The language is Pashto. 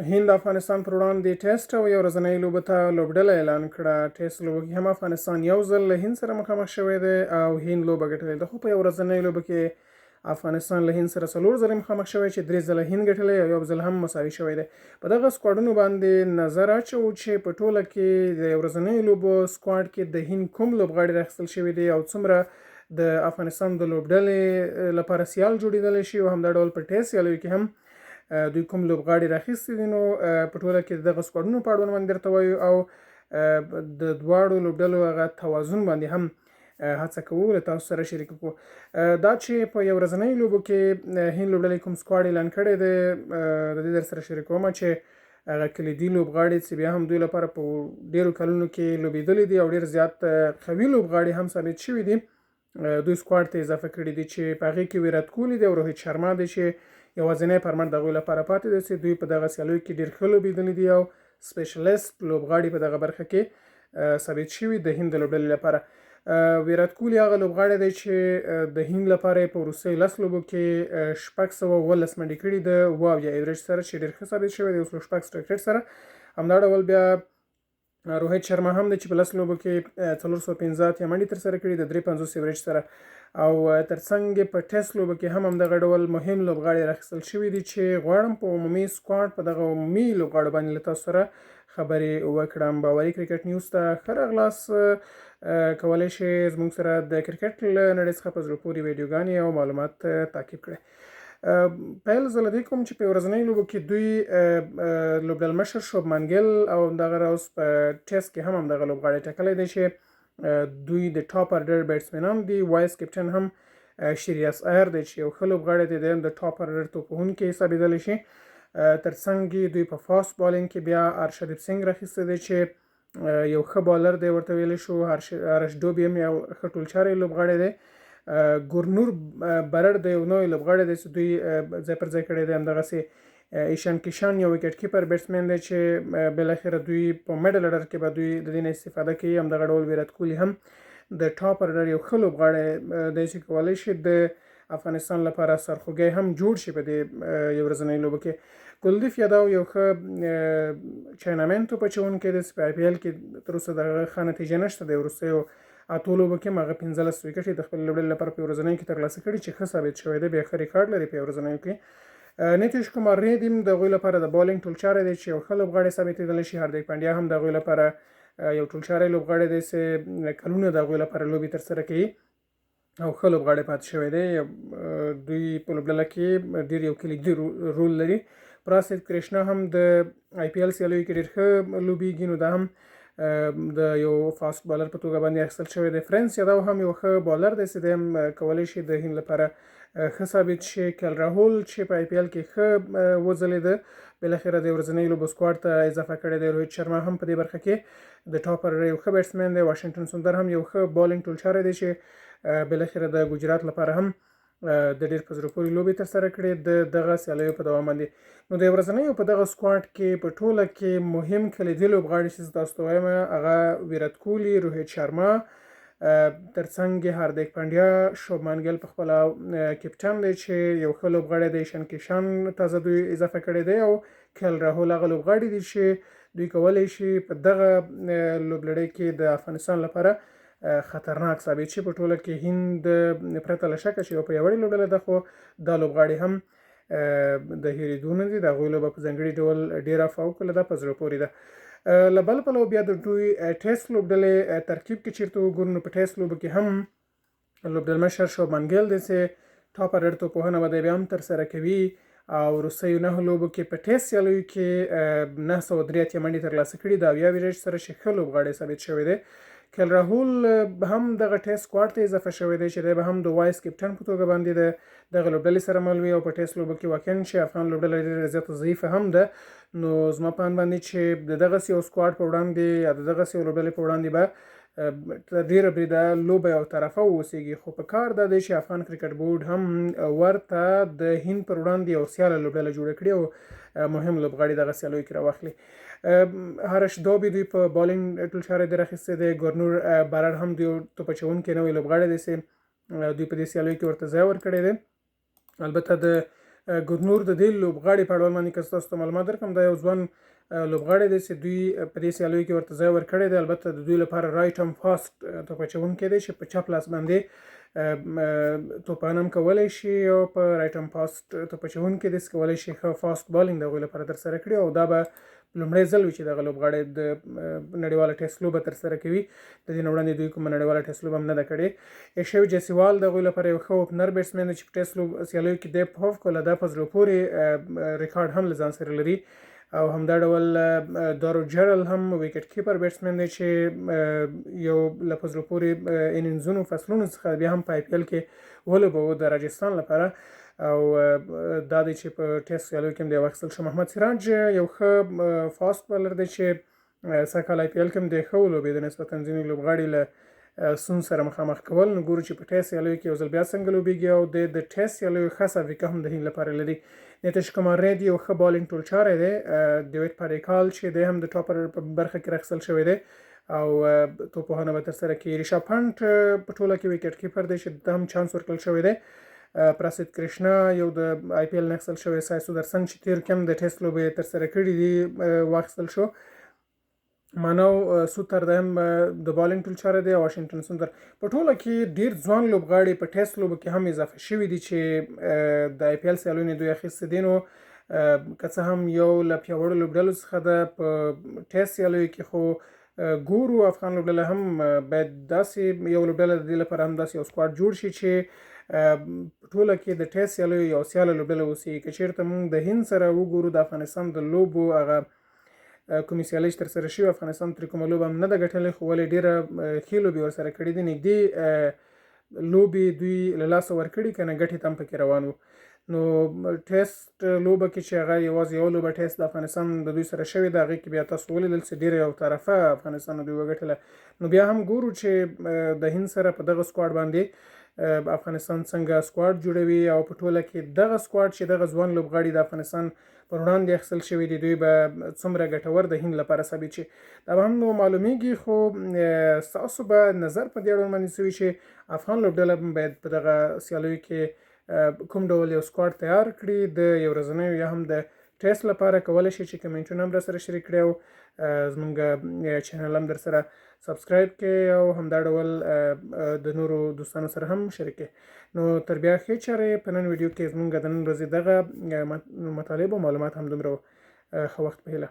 هند افغانستان پر وړاندې ټیسټ او یو ورځنۍ لوبه ته لوبډلې اعلان کړه. ټیسټ لوبه کې هم افغانستان یو ځل له هند سره مخامخ شوی دی او هند لوبه ګټلې ده. خو په یو ورځنۍ لوبه کې افغانستان له هند سره 4 ځله مخامخ شوی چې 3 ځله هند ګټلې او یو ځل هم مساوي شوی دی. په دغه سکواډونو باندې نظر اچو چې په ټوله کې د یو ورځنۍ لوبو سکواډ کې د هند کوم لوبغاړي راخیستل شوي دي او څومره د افغانستان د لوبډلې لپاره سیال جوړېدلی شي او همدا ډول په ټیسټ سیالیو کې هم دوی کوم لوبغاړي راخیستي دي. نو په ټوله کې دغه سکواډونو په اړوند باندې درته وایو او د دواړو لوبډلو هغه توازن باندې هم هڅه کوو له تاسو سره شریک کوو. دا چې په یو ورځنۍ لوبو کې هند لوبډلې کوم سکواډ اعلان کړی دی د دې در سره شریکوم چې هغه کلیدي لوبغاړي چې بیا هم دوی لپاره په ډیرو کلونو کې لوبېدلي دي او ډیر زیات قوي لوبغاړي هم ثابت شوي دي دوی سکواډ ته اضافه کړي دي چې په هغې کې ویرات کوهلي دی او روهیت شرما دی چې یوازینی پرمټ د هغوی لپاره پاتې دی چې دوی په دغه سیالیو کې ډېر ښه لوبېدلي دي او سپیشلیست لوبغاړي په دغه برخه کې ثابت شوي د هند د لوبډلې لپاره. ویرات کوهلي هغه لوبغاړی دی چې د هند لپاره په وروستیو 10 لوبو کې 617 منډې کړي د 7 ایوریج سره چې ډېر ښه ثابت شوی دی 6 سټرایک ریټ سره. همدا ډول بیا روهیت شرما هم دی چې په 10 لوبو کې 415 منډې ترسره کړي د 350 ایوریج سره او ترڅنګ په ټیسټ لوبه کې هم همدغه ډول مهم لوبغاړي راخیستل شوي دي چې غواړم په عمومي سکواډ په دغه عمومي لوبغاړو باندې له تاسو سره خبرې وکړم. باوري کرکټ نیوز ته ښه راغلاست. کولی شئ زموږ سره د کرکټ له نړۍ څخه په زړه پورې ویډیوګانې او معلومات تعقیب کړئ. پیل زه له دې کوم چې په ورځنۍ لوبو کې دوی لوبډلمشر شوبمن ګیل او همدغه راز په ټیسټ کې هم همدغه لوبغاړی ټاکلی دی چې دوی د ټاپ ارډر بیټسمنان دي. وایس کپټن هم شریاس ایر دی چې یو ښه لوبغاړی دی د ټاپ ارډر توپوهونکی حسابېدلی شي. ترڅنګ دوی په فاست بالینګ کې بیا ارشدیپ سنګ راخیستی دی چې یو ښه بالر دی ورته ویلی شو. هرش ډوبي هم یو ښه ټولچاری لوبغاړی دی. ګورنور برر د یو نوی لوبغاړی دی چې دوی ځای پر ځای کړی دی. همدغسې ایشان کشان یو وکټ کیپر بیټسمن دی چې بالاخره دوی په میډل اډر کې به دوی د دې نه استفاده کوي. همدغه ډول ویرات کوهلي هم د ټاپ اډر یو ښه لوبغاړی دی چې کولی شي د افغانستان لپاره سرخوږی هم جوړ شي په دې یو ورځنۍ لوبه کې. ګلدیف یاداو یو ښه چاینامین توپ اچوونکی دی چې په آی پی ایل کې تر اوسه د هغه ښه نتیجه نشته. د وروستیو اتو لوبو کې هم هغه 15 وکټې د خپل لوبډلې لپاره په ورځنۍ کې ترلاسه کړي چې ښه ثابت شوی دی. بیا ښه ریکارډ لري په ورځنیو کې. نیتیش کمار ریډ هم د هغوی لپاره د بالینګ ټولچاری دی چې یو ښه لوبغاړی ثابتېدلی شي. هاردیک پانډیا هم د هغوی لپاره یو ټولچاری لوبغاړی دی چې کلونه د هغوی لپاره لوبې ترسره کوي او ښه لوبغاړی پاتې شوی دی. دوی په لوبډله کې ډېر یو کلیدي رول لري. پراسید کریشنا هم د آی پی ایل سیالیو کې ډېر ښه لوبېږي نو دا هم د یو فاست بالر په توګه باندې اخیستل شوی دی. فرینس یاداو هم یو ښه بالر دی چې دی هم کولی شي د هند لپاره ښه ثابت شي. کیل راهول چې په آی پی ایل کې ښه وځلېده بالاخره د ورځنۍ لوبو سکواډ ته اضافه کړی دی. روهیت شرما هم په دې برخه کې د ټاپ اډر یو ښه بیټسمن دی. واشنګټن سندر هم یو ښه بالینګ ټولچاری دی چې بالاخره د ګجرات لپاره هم د ډېر په زړه پورې لوبې ترسره کړې د دغه سیالیو په دوام باندې. نو د ورځنیو په دغه سکواډ کې په ټوله کې مهم کلیدي لوبغاړي چې تاسو ته وایم هغه ویرات کوهلي، روهیت شرما، ترڅنګ هاردیک پانډیا، شوبمن ګیل په خپله کپټن دی چې یو ښه لوبغاړی دی. ایشان کشان تازه دوی اضافه کړی دی او کیل راهول هغه لوبغاړي دي چې دوی کولی شي په دغه لوبلړۍ کې د افغانستان لپاره خطرناک ثابت شي. په ټوله کې هند پرته له شکه چې یو پیاوړې لوبډله ده خو دا لوبغاړي هم د هېرېدو نه دي. د هغوی لوبه په ځانګړي ډول ډېره فوقالعاده په زړه پورې ده. له بل پلوه بیا د دوی ټیسټ لوبډلې ترکیب کې چېرته وګورو نو په ټیسټ لوبو کې هم لوبډلمشر شوبمن ګیل دی چې ټاپ اډر توپوهنه به دی بیا هم ترسره کوي او وروستیو 9 لوبو کې په ټیسټ سیالیو کې 983 منډې ترلاسه کړي د 70 ایوریج سره چې ښه لوبغاړی ثابت شوی دی. کیل راهول هم دغه ټیسټ سکواډ ته اضافه شوی دی چې دی به هم د وایس کپټن په توګه باندې دغه لوبډلې سره مل وي او په ټیسټ لوبو کې واقعا چې افغان لوبډله ډېره زیاته ضعیفه هم ده. نو زما په اند باندې چې د دغسې یو سکواډ په وړاندې یا د دغسې یو لوبډلې په وړاندې به ډېره بریده لوبه یو طرفه واوسېږي. خو په کار دا دی چې افغان کرکټ بورډ هم ورته د هند پر وړاندې یو سیاله لوبډله جوړه کړي او مهم لوبغاړي دغه سیالیو کې راواخلي. هرش دوبي دوی په بالینګ ټولچاری دی راخیستی دی. ګورنور برر هم د یو توپ اچوونکی نوی لوبغاړی دی چې دوی په دې سیالیو کې ورته ځای ورکړی دی. البته د ګورنور د دې لوبغاړي په اړه باندې که تاسو ته معلومات درکړم دا یو ځوان لوبغاړی دی چې دوی په دې سیالیو کې ورته ځای ورکړی دی. البته د دوی لپاره رایټ هم فاست توپ اچوونکی دی چې په چپ لاس باندې توپان هم کولی شي او په رایټ هم فاست توپ اچوونکی دی چې کولی شي ښه فاست بالینګ د هغوی لپاره ترسره کړي او دا به لومړی ځل وي چې دغه لوبغاړی د نړیواله ټیسټ لوبه ترسره کوي. د دې نه وړاندې دوی کومه نړیواله ټیسټ لوبه هم نه ده کړې. یشو جیسیوال د هغوی لپاره یو ښه اوپنر بیټسمین دی چې په ټیسټ لوب سیالیو کې دی په هوف کله دا په زړه پورې ریکارډ هم له ځان سره لري او همدا ډول دارو جرل هم ویکټ کیپر بیټسمین دی چې یو له په زړه پورې انینځونو فصلونو څخه بیا هم په آی پی ایل کې ولوبو د راجستان لپاره او دا دی چې په ټیسټ سیالیو کې هم دی واخیستل شو. محمد سراج یو ښه فاست بالر دی چې سږکال آی پی ایل کې هم دی ښه ولوبېده نسبتا ځینې لوبغاړي له سون سره مخامخ کول. نو ګورو چې په ټیسټ سیالیو کې یو ځل بیا څنګه لوبېږي او د ټیسټ سیالیو ښه سابقه هم د هند لپاره لري. نیتیش کمار ریډي یو ښه بالینګ ټولچاری دی. ډیویډ پاریکال چې دی هم د ټاپر په برخه کې راخیستل شوی دی او توپوهنه به ترسره کوي. ریشاب پنټ په ټوله کې ویکټ کیپر دی چې ته هم چانس ورکړل شوی دی. پراسید کرشنا یو د آی پی ایل نه اخیستل شوی. سای سودرسن چې تیر کې هم د ټیسټ لوبې ترسره کړي دي واخیستل شو. مانو سوتر هم د بالینګ ټولچاری دی او واشنګټن سوندر. په ټوله کې ډیر ځوان لوبغاړي په ټیسټ لوبو کې هم اضافه شوي دي چې د آی پی ایل سیالونه دوی اخیستي دي. نو که څه هم یو له پیاوړو لوبډلو څخه ده په ټیسټ سیالیو کې خو ګورو افغان لوبډله هم باید داسې یو لوبډله د دې لپاره هم داسې یو سکواډ جوړ شي چې ټوله کې د ټیسټ سیالیو یو سیاله لوبډله اوسي. که چېرته موږ د هند سره وګورو د افغانستان د لوبو هغه کومې سیالۍ چې ترسره شوي افغانستان ترې کومه لوبه هم نه ده ګټلې خو ولې ډېره ښې لوبې ورسره کړي دي. نږدې لوبې دوی له لاسه ورکړي که نه ګټې ته هم پکې روان وو. نو ټیسټ لوبه کې چې هغه یوازې یو لوبه ټیسټ د افغانستان د دوی سره شوې ده هغې کې بیا تاسو ولیدل چې ډېره یو طرفه افغانستان دوی وګټله. نو بیا هم ګورو چې د هند سره په دغه سکواډ باندې افغانستان څنګه سکواډ جوړوي او په ټوله کې دغه سکواډ چې دغه ځوان لوبغاړي د افغانستان پر وړاندې اخیستل شوي دي دوی به څومره ګټور د هند لپاره ثابت شي. دا به هم نو معلومیږي خو ستاسو به نظر په دې اړه باندې څه وي چې افغان لوبډله باید په دغه سیالیو کې کوم ډول یو سکواډ تیار کړي د یو ورځنیو یا هم د ټیسټ لپاره. کولی شي چې کمنټونه هم راسره شریک کړي او زموږ چینل هم در سره سبسکرایب کړئ او همدا ډول د نورو دوستانو سره هم شریک کړئ. نو تر بیا ښې چارې په نن ویډیو کې زموږ د نن ورځې دغه مطالب او معلومات هم دومره ښه وخت په هیله.